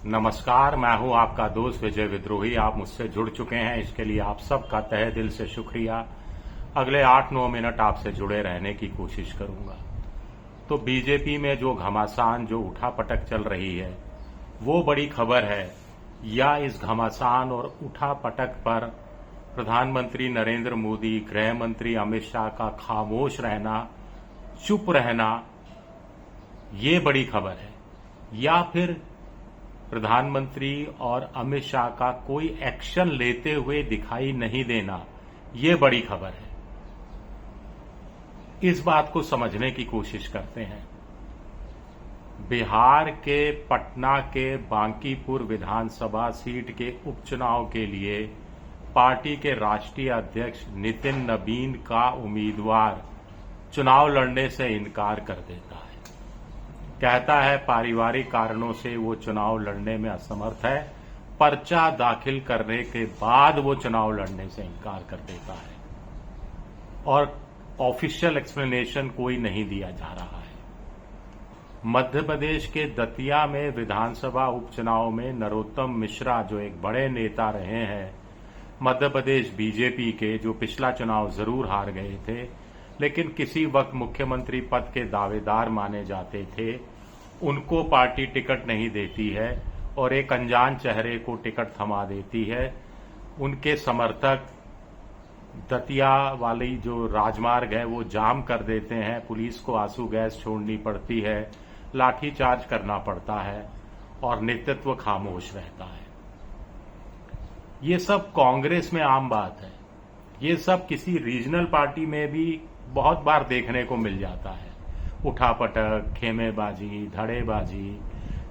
नमस्कार, मैं हूं आपका दोस्त विजय विद्रोही। आप मुझसे जुड़ चुके हैं, इसके लिए आप सबका तहे दिल से शुक्रिया। अगले 8-9 मिनट आपसे जुड़े रहने की कोशिश करूंगा। तो बीजेपी में जो घमासान, जो उठापटक चल रही है, वो बड़ी खबर है, या इस घमासान और उठापटक पर प्रधानमंत्री नरेंद्र मोदी, गृह मंत्री अमित शाह का खामोश रहना, चुप रहना, ये बड़ी खबर है, या फिर प्रधानमंत्री और अमित शाह का कोई एक्शन लेते हुए दिखाई नहीं देना, ये बड़ी खबर है। इस बात को समझने की कोशिश करते हैं। बिहार के पटना के बांकीपुर विधानसभा सीट के उपचुनाव के लिए पार्टी के राष्ट्रीय अध्यक्ष नितिन नबीन का उम्मीदवार चुनाव लड़ने से इनकार कर देता है। कहता है पारिवारिक कारणों से वो चुनाव लड़ने में असमर्थ है। पर्चा दाखिल करने के बाद वो चुनाव लड़ने से इनकार कर देता है और ऑफिशियल एक्सप्लेनेशन कोई नहीं दिया जा रहा है। मध्य प्रदेश के दतिया में विधानसभा उपचुनाव में नरोत्तम मिश्रा, जो एक बड़े नेता रहे हैं मध्य प्रदेश बीजेपी के, जो पिछला चुनाव जरूर हार गए थे लेकिन किसी वक्त मुख्यमंत्री पद के दावेदार माने जाते थे, उनको पार्टी टिकट नहीं देती है और एक अनजान चेहरे को टिकट थमा देती है। उनके समर्थक दतिया वाली जो राजमार्ग है वो जाम कर देते हैं, पुलिस को आंसू गैस छोड़नी पड़ती है, लाठीचार्ज करना पड़ता है और नेतृत्व खामोश रहता है। ये सब कांग्रेस में आम बात है। ये सब किसी रीजनल पार्टी में भी बहुत बार देखने को मिल जाता है। उठापटक, खेमेबाजी, धड़ेबाजी,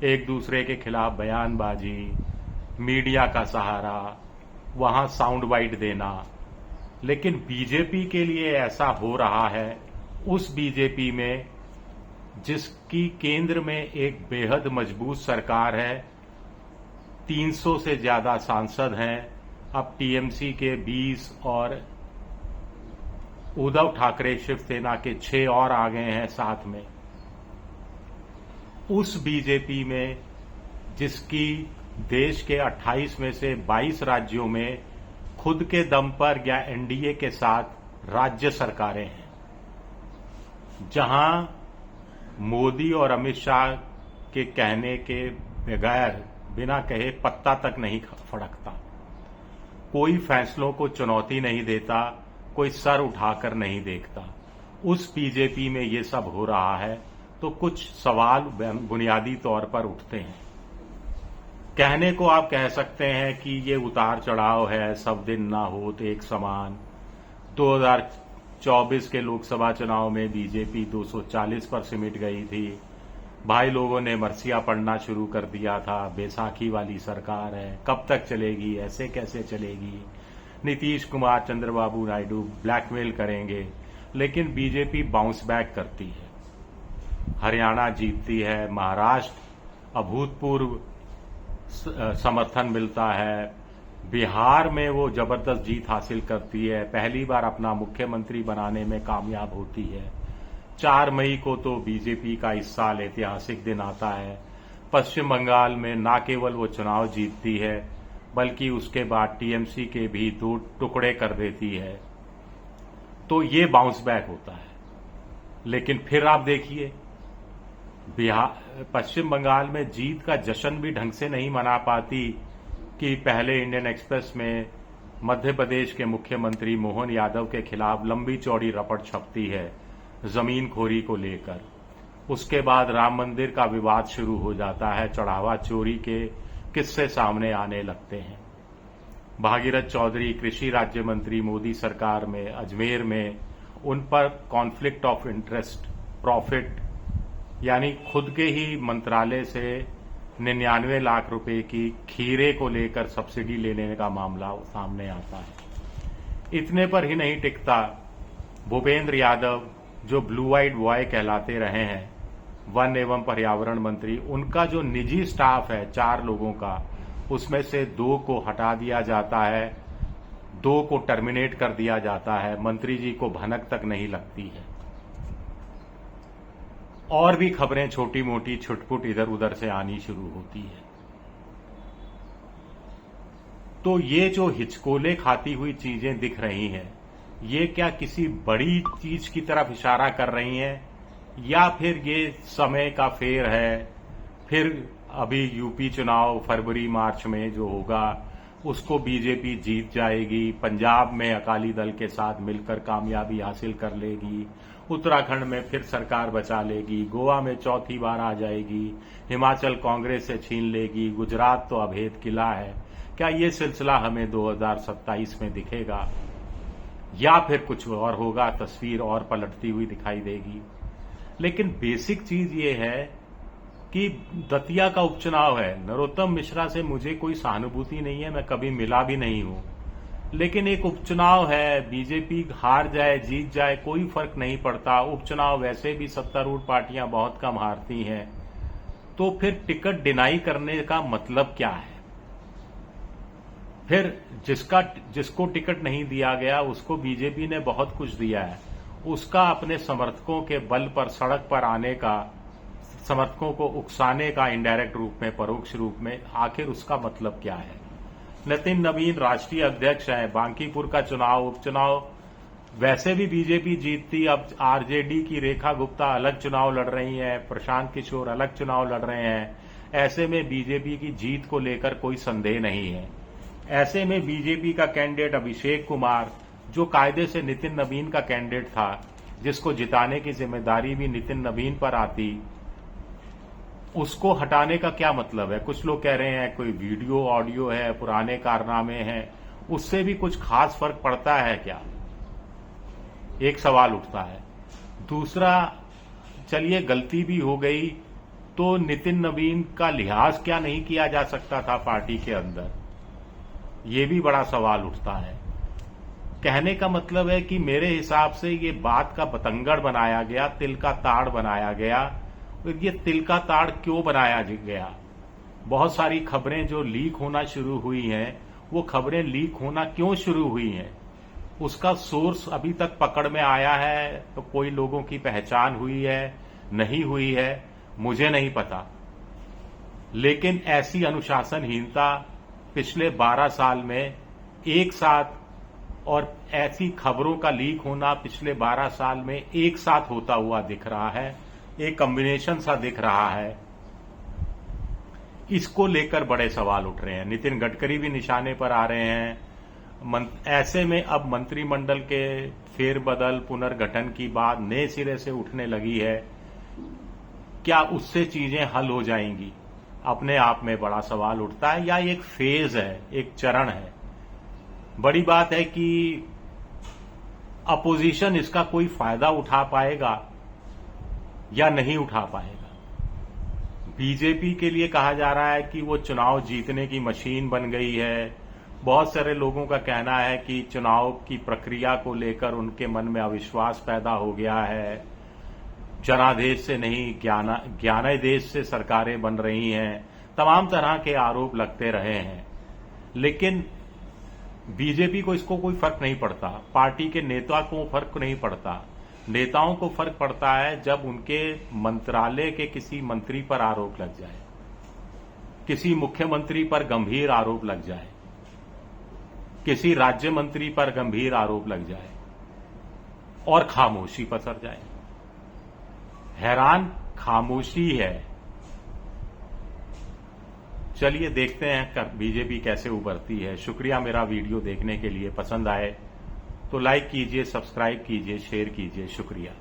एक दूसरे के खिलाफ बयानबाजी, मीडिया का सहारा, वहां साउंड बाइट देना। लेकिन बीजेपी के लिए ऐसा हो रहा है, उस बीजेपी में जिसकी केंद्र में एक बेहद मजबूत सरकार है, 300 से ज्यादा सांसद हैं, अब टीएमसी के 20 और उद्धव ठाकरे शिवसेना के 6 और आ गए हैं साथ में। उस बीजेपी में जिसकी देश के 28 में से 22 राज्यों में खुद के दम पर या एनडीए के साथ राज्य सरकारें हैं, जहां मोदी और अमित शाह के कहने के बगैर, बिना कहे पत्ता तक नहीं फड़कता, कोई फैसलों को चुनौती नहीं देता, कोई सर उठाकर नहीं देखता, उस बीजेपी में ये सब हो रहा है, तो कुछ सवाल बुनियादी तौर पर उठते हैं। कहने को आप कह सकते हैं कि ये उतार चढ़ाव है, सब दिन ना हो तो एक समान। 2024 के लोकसभा चुनाव में बीजेपी 240 पर सिमट गई थी। भाई लोगों ने मरसिया पढ़ना शुरू कर दिया था, बैसाखी वाली सरकार है, कब तक चलेगी, ऐसे कैसे चलेगी, नीतीश कुमार, चंद्रबाबू नायडू ब्लैकमेल करेंगे। लेकिन बीजेपी बाउंस बैक करती है, हरियाणा जीतती है, महाराष्ट्र अभूतपूर्व समर्थन मिलता है, बिहार में वो जबरदस्त जीत हासिल करती है, पहली बार अपना मुख्यमंत्री बनाने में कामयाब होती है। 4 मई को तो बीजेपी का इस साल ऐतिहासिक दिन आता है। पश्चिम बंगाल में न केवल वो चुनाव जीतती है बल्कि उसके बाद टीएमसी के भी 2 टुकड़े कर देती है। तो ये बाउंस बैक होता है। लेकिन फिर आप देखिए, पश्चिम बंगाल में जीत का जश्न भी ढंग से नहीं मना पाती कि पहले इंडियन एक्सप्रेस में मध्य प्रदेश के मुख्यमंत्री मोहन यादव के खिलाफ लंबी चौड़ी रपट छपती है जमीन खोरी को लेकर। उसके बाद राम मंदिर का विवाद शुरू हो जाता है, चढ़ावा चोरी के किस्से सामने आने लगते हैं। भागीरथ चौधरी कृषि राज्य मंत्री मोदी सरकार में अजमेर में, उन पर कॉन्फ्लिक्ट ऑफ इंटरेस्ट, प्रॉफिट, यानी खुद के ही मंत्रालय से 99 लाख रुपए की खीरे को लेकर सब्सिडी लेने का मामला सामने आता है। इतने पर ही नहीं टिकता, भूपेंद्र यादव जो ब्लू आइड बॉय कहलाते रहे हैं, वन एवं पर्यावरण मंत्री, उनका जो निजी स्टाफ है 4 लोगों का, उसमें से 2 को हटा दिया जाता है, 2 को टर्मिनेट कर दिया जाता है, मंत्री जी को भनक तक नहीं लगती है। और भी खबरें छोटी मोटी छुटपुट इधर उधर से आनी शुरू होती है। तो ये जो हिचकोले खाती हुई चीजें दिख रही हैं, ये क्या किसी बड़ी चीज की तरफ इशारा कर रही हैं, या फिर ये समय का फेर है? फिर अभी यूपी चुनाव फरवरी मार्च में जो होगा उसको बीजेपी जीत जाएगी, पंजाब में अकाली दल के साथ मिलकर कामयाबी हासिल कर लेगी, उत्तराखंड में फिर सरकार बचा लेगी, गोवा में चौथी बार आ जाएगी, हिमाचल कांग्रेस से छीन लेगी, गुजरात तो अभेद किला है। क्या ये सिलसिला हमें 2027 में दिखेगा, या फिर कुछ और होगा, तस्वीर और पलटती हुई दिखाई देगी? लेकिन बेसिक चीज ये है कि दतिया का उपचुनाव है। नरोत्तम मिश्रा से मुझे कोई सहानुभूति नहीं है, मैं कभी मिला भी नहीं हूं, लेकिन एक उपचुनाव है, बीजेपी हार जाए जीत जाए कोई फर्क नहीं पड़ता। उपचुनाव वैसे भी सत्तारूढ़ पार्टियां बहुत कम हारती हैं, तो फिर टिकट डिनाई करने का मतलब क्या है? फिर जिसको टिकट नहीं दिया गया उसको बीजेपी ने बहुत कुछ दिया है, उसका अपने समर्थकों के बल पर सड़क पर आने का, समर्थकों को उकसाने का इनडायरेक्ट रूप में, परोक्ष रूप में, आखिर उसका मतलब क्या है? नितिन नवीन राष्ट्रीय अध्यक्ष हैं, बांकीपुर का चुनाव, उपचुनाव वैसे भी बीजेपी जीतती, अब आरजेडी की रेखा गुप्ता अलग चुनाव लड़ रही हैं, प्रशांत किशोर अलग चुनाव लड़ रहे हैं। ऐसे में बीजेपी की जीत को लेकर कोई संदेह नहीं है। ऐसे में बीजेपी का कैंडिडेट अभिषेक कुमार, जो कायदे से नितिन नवीन का कैंडिडेट था, जिसको जिताने की जिम्मेदारी भी नितिन नवीन पर आती, उसको हटाने का क्या मतलब है? कुछ लोग कह रहे हैं कोई वीडियो ऑडियो है, पुराने कारनामे हैं, उससे भी कुछ खास फर्क पड़ता है क्या? एक सवाल उठता है। दूसरा, चलिए गलती भी हो गई तो नितिन नवीन का लिहाज क्या नहीं किया जा सकता था पार्टी के अंदर? ये भी बड़ा सवाल उठता है। कहने का मतलब है कि मेरे हिसाब से ये बात का बतंगड़ बनाया गया, तिल का ताड़ बनाया गया। ये तिल का ताड़ क्यों बनाया गया? बहुत सारी खबरें जो लीक होना शुरू हुई हैं, वो खबरें लीक होना क्यों शुरू हुई हैं, उसका सोर्स अभी तक पकड़ में आया है तो कोई लोगों की पहचान हुई है, नहीं हुई है, मुझे नहीं पता। लेकिन ऐसी अनुशासनहीनता पिछले 12 साल में एक साथ, और ऐसी खबरों का लीक होना पिछले 12 साल में एक साथ होता हुआ दिख रहा है, एक कॉम्बिनेशन सा दिख रहा है। इसको लेकर बड़े सवाल उठ रहे हैं। नितिन गडकरी भी निशाने पर आ रहे हैं। ऐसे में अब मंत्रिमंडल के फेरबदल, पुनर्गठन की बात नए सिरे से उठने लगी है। क्या उससे चीजें हल हो जाएंगी? अपने आप में बड़ा सवाल उठता है, या एक फेज है, एक चरण है। बड़ी बात है कि अपोजिशन इसका कोई फायदा उठा पाएगा या नहीं उठा पाएगा। बीजेपी के लिए कहा जा रहा है कि वो चुनाव जीतने की मशीन बन गई है। बहुत सारे लोगों का कहना है कि चुनाव की प्रक्रिया को लेकर उनके मन में अविश्वास पैदा हो गया है। जनादेश से नहीं, ज्ञानादेश से सरकारें बन रही हैं। तमाम तरह के आरोप लगते रहे हैं, लेकिन बीजेपी को इसको कोई फर्क नहीं पड़ता। पार्टी के नेता को फर्क नहीं पड़ता। नेताओं को फर्क पड़ता है जब उनके मंत्रालय के किसी मंत्री पर आरोप लग जाए, किसी मुख्यमंत्री पर गंभीर आरोप लग जाए, किसी राज्य मंत्री पर गंभीर आरोप लग जाए और खामोशी पसर जाए। हैरान खामोशी है। चलिए देखते हैं बीजेपी कैसे उभरती है। शुक्रिया मेरा वीडियो देखने के लिए। पसंद आए तो लाइक कीजिए, सब्सक्राइब कीजिए, शेयर कीजिए। शुक्रिया।